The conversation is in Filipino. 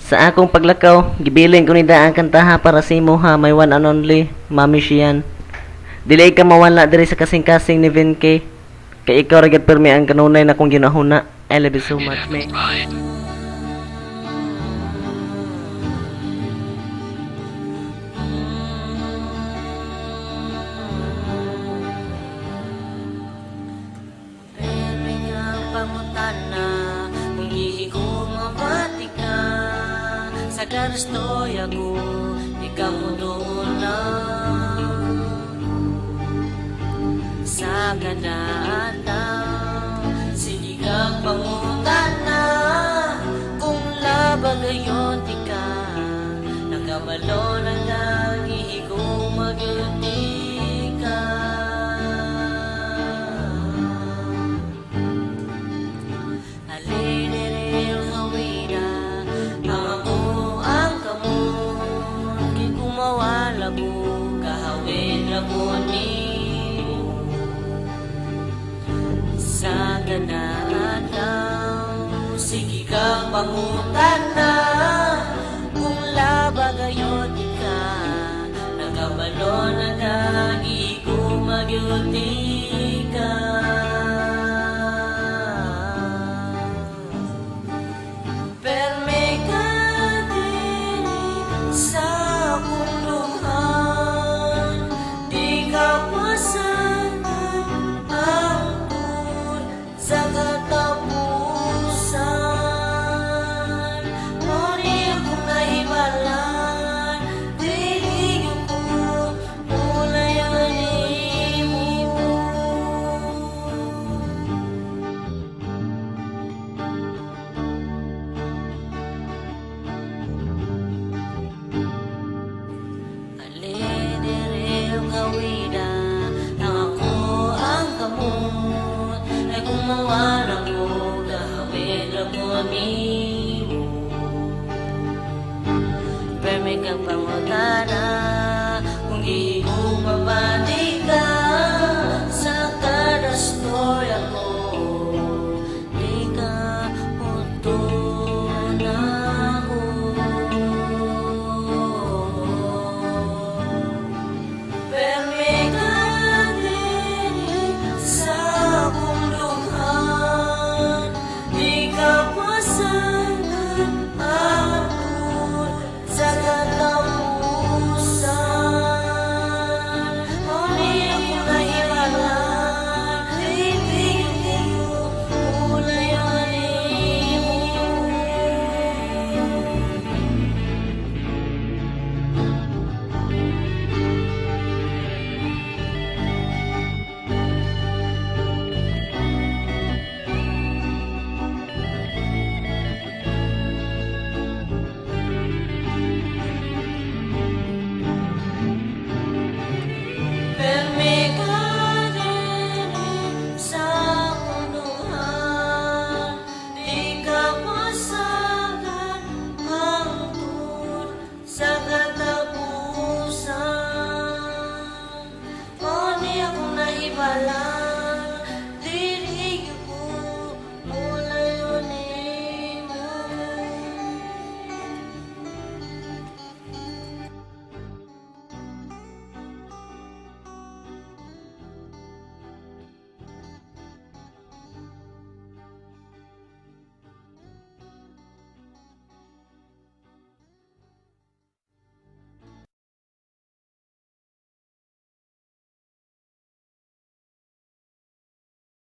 Sa akong paglakaw, gibiling ko ni daang kantaha para sa imo ha, may one and only, Mami Shian. Dili ka mawala diri sa kasing-kasing ni Vin K. Kay ikaw ragad permi ang kanunay na kong ginahuna. I love you so much, me. Pangutana, umihi ko mabati ka. Sa karastoy ako, ikaw mo doon na. Sa ganata, sige ka pangutana. Kung labag ayon di ka, nakabalo na lagi ko magyuti ka. Sa ganataw, sige kang pangutana. Kung labag ayon ka, nakabalo na lagi ko magyuti ka. Perme ka din sa kulungan, di ka pasan sa katapusan. Ngunit kung nahibalan, diligin ko ulayanin mo. Aledereong hawida,